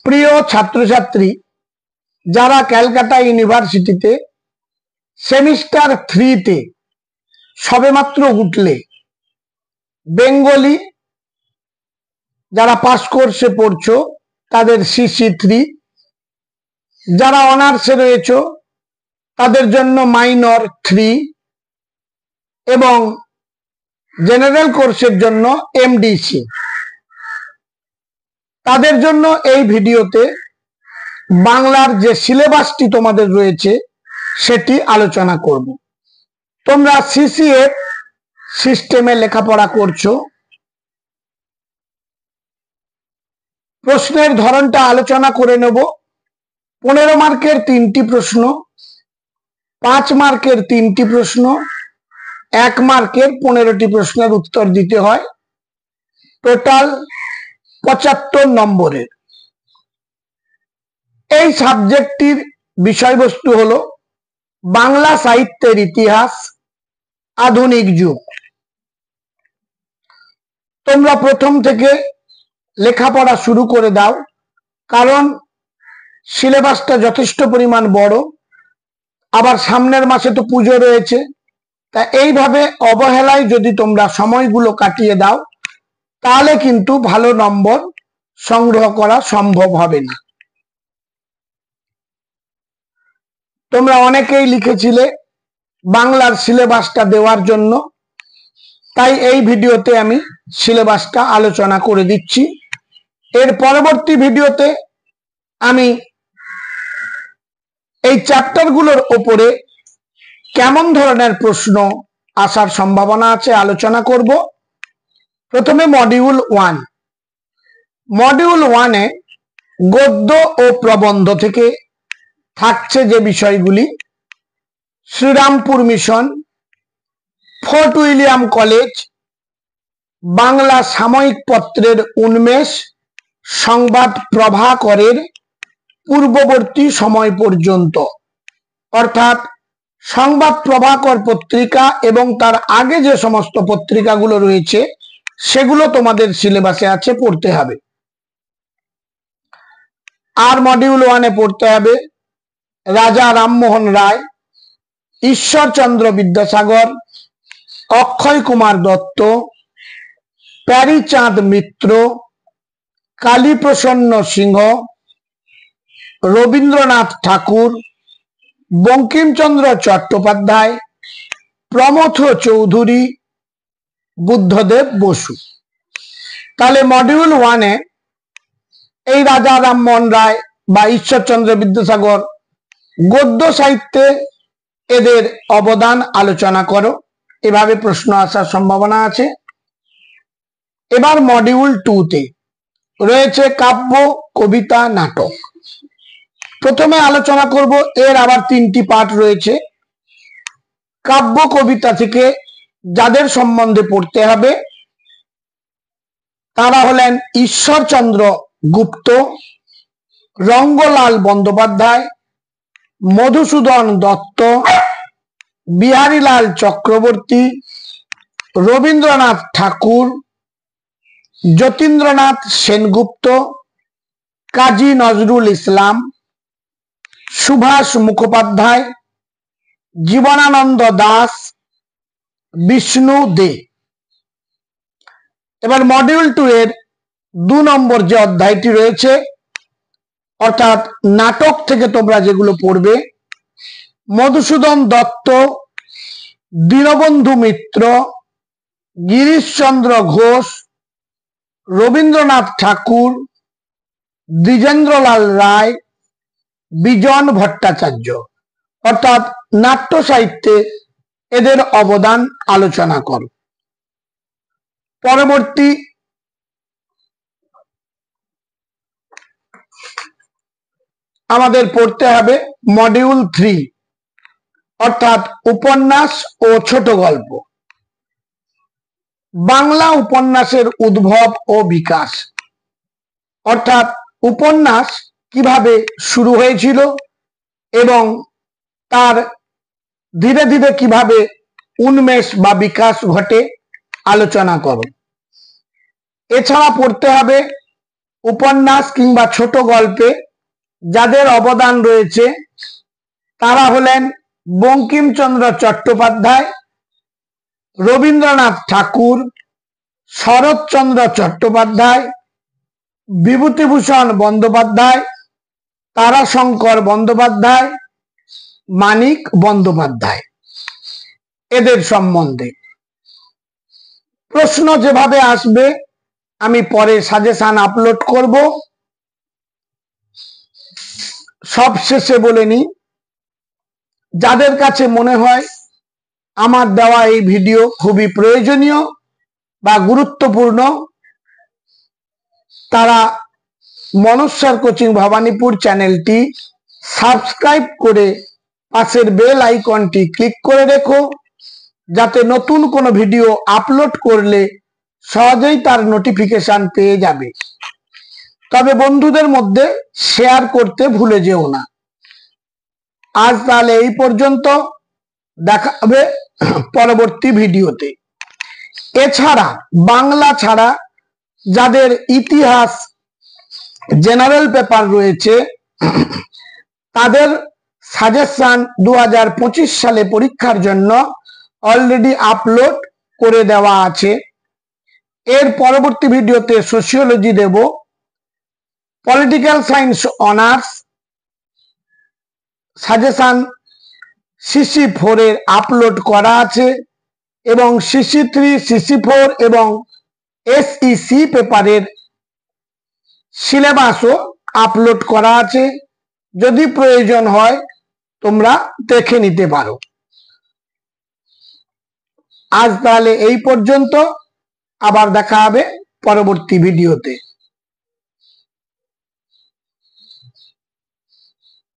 প্রিয় ছাত্রছাত্রী যারা ক্যালকাটা ইউনিভার্সিটিতে সেমিস্টার 3 সবেমাত্র উঠলে, বেঙ্গলি যারা পাস কোর্সে পড়ছো তাদের CC3, যারা অনার্সে রয়েছে তাদের জন্য মাইনর 3 এবং জেনারেল কোর্সের জন্য MDC। তাদের জন্য এই ভিডিওতে বাংলার যে সিলেবাসটি তোমাদের রয়েছে সেটি আলোচনা করব। তোমরা CCF সিস্টেমে লেখাপড়া করছো, প্রশ্নের ধরনটা আলোচনা করে নেব। 15 মার্কের 3টি প্রশ্ন, 5 মার্কের 3টি প্রশ্ন, 1 মার্কের 15টি প্রশ্নের উত্তর দিতে হয়, টোটাল 75 নম্বরের। এই সাবজেক্টটির বিষয়বস্তু হলো বাংলা সাহিত্যের ইতিহাস, আধুনিক যুগ। তোমরা প্রথম থেকে লেখাপড়া শুরু করে দাও, কারণ সিলেবাসটা যথেষ্ট পরিমাণ বড়, আবার সামনের মাসে তো পুজো রয়েছে। তা এইভাবে অবহেলায় যদি তোমরা সময়গুলো কাটিয়ে দাও তাহলে কিন্তু ভালো নম্বর সংগ্রহ করা সম্ভব হবে না। তোমরা অনেকেই লিখেছিলে বাংলার সিলেবাসটা দেওয়ার জন্য, তাই এই ভিডিওতে আমি সিলেবাসটা আলোচনা করে দিচ্ছি। এর পরবর্তী ভিডিওতে আমি এই চ্যাপ্টারগুলোর ওপরে কেমন ধরনের প্রশ্ন আসার সম্ভাবনা আছে আলোচনা করব। প্রথমে মডিউল 1। মডিউল 1-এ গদ্য ও প্রবন্ধ থেকে থাকছে যে বিষয়গুলি: Serampore Mission, Fort William College, Bangla সাময়িক পত্রের উন্মেষ, সংবাদ প্রভাকরের পূর্ববর্তী সময় পর্যন্ত, অর্থাৎ সংবাদ প্রভাকর পত্রিকা এবং তার আগে যে সমস্ত পত্রিকাগুলো রয়েছে সেগুলো তোমাদের সিলেবাসে আছে, পড়তে হবে। আর মডিউল 1-এ পড়তে হবে রাজা রামমোহন রায়, ঈশ্বরচন্দ্র বিদ্যাসাগর, অক্ষয় কুমার দত্ত, প্যারীচাঁদ মিত্র, কালীপ্রসন্ন সিংহ, রবীন্দ্রনাথ ঠাকুর, বঙ্কিমচন্দ্র চট্টোপাধ্যায়, প্রমথ চৌধুরী, বুদ্ধদেব বসু। তাহলে মডিউল 1-এ এই রাজা রামমোহন রায় বা ঈশ্বরচন্দ্র বিদ্যাসাগর গদ্য সাহিত্যে এদের অবদান আলোচনা করো, এভাবে প্রশ্ন আসার সম্ভাবনা আছে। এবার মডিউল 2-তে রয়েছে কাব্য, কবিতা, নাটক। প্রথমে আলোচনা করব, এর আবার 3টি পার্ট রয়েছে। কাব্য কবিতা থেকে যাদের সম্বন্ধে পড়তে হবে তারা হলেন ঈশ্বরচন্দ্র গুপ্ত, রঙ্গলাল বন্দ্যোপাধ্যায়, মধুসূদন দত্ত, বিহারীলাল চক্রবর্তী, রবীন্দ্রনাথ ঠাকুর, যতীন্দ্রনাথ সেনগুপ্ত, কাজী নজরুল ইসলাম, সুভাষ মুখোপাধ্যায়, জীবনানন্দ দাস, বিষ্ণু দে। এবার মডিউল 2-এর 2 নম্বর যে অধ্যায়টি রয়েছে, অর্থাৎ নাটক থেকে তোমরা যেগুলো পড়বে: মধুসূদন দত্ত, দীনবন্ধু মিত্র, গিরিশচন্দ্র ঘোষ, রবীন্দ্রনাথ ঠাকুর, দ্বিজেন্দ্রলাল রায়, বিজন ভট্টাচার্য, অর্থাৎ নাট্য সাহিত্যে এদের অবদান আলোচনা করো। পরবর্তী আমাদের পড়তে হবে মডিউল 3, অর্থাৎ উপন্যাস ও ছোট গল্প। বাংলা উপন্যাসের উদ্ভব ও বিকাশ, অর্থাৎ উপন্যাস কিভাবে শুরু হয়েছিল এবং তার ধীরে ধীরে কিভাবে উন্মেষ বা বিকাশ ঘটে আলোচনা করো। এছাড়া পড়তে হবে উপন্যাস কিংবা ছোট গল্পে যাদের অবদান রয়েছে তারা হলেন বঙ্কিমচন্দ্র চট্টোপাধ্যায়, রবীন্দ্রনাথ ঠাকুর, শরৎচন্দ্র চট্টোপাধ্যায়, বিভূতিভূষণ বন্দ্যোপাধ্যায়, তারাশঙ্কর বন্দ্যোপাধ্যায়, মানিক বন্দ্যোপাধ্যায়। এদের সম্বন্ধে প্রশ্ন যেভাবে আসবে আমি পরে সাজেশন আপলোড করব। সব শেষে বলে নি, যাদের কাছে মনে হয় আমার দেওয়া এই ভিডিও খুবই প্রয়োজনীয় বা গুরুত্বপূর্ণ, তারা মনস্বর কোচিং ভবানীপুর চ্যানেলটি সাবস্ক্রাইব করে পাশের বেল আইকনটি ক্লিক করে রেখো, যাতে নতুন কোনো ভিডিও আপলোড করলে সহজেই তার নোটিফিকেশন পেয়ে যাবে। তবে বন্ধুদের মধ্যে শেয়ার করতে ভুলে যেও না। আজ তাহলে এই পর্যন্ত, দেখা হবে পরবর্তী ভিডিওতে। এছাড়া বাংলা ছাড়া যাদের ইতিহাস জেনারেল পেপার রয়েছে তাদের সাজেশন 2025 সালে পরীক্ষার জন্য অলরেডি আপলোড করে দেওয়া আছে। এর পরবর্তী ভিডিওতে সোশিওলজি দেব, political science honours suggestion CC4 এর আপলোড করা আছে এবং CC3, CC4 এবং SEC পেপারের সিলেবাসও আপলোড করা আছে। যদি প্রয়োজন হয় তোমরা দেখে নিতে পারো। আজ তাহলে এই পর্যন্ত, আবার দেখা হবে পরবর্তী ভিডিওতে।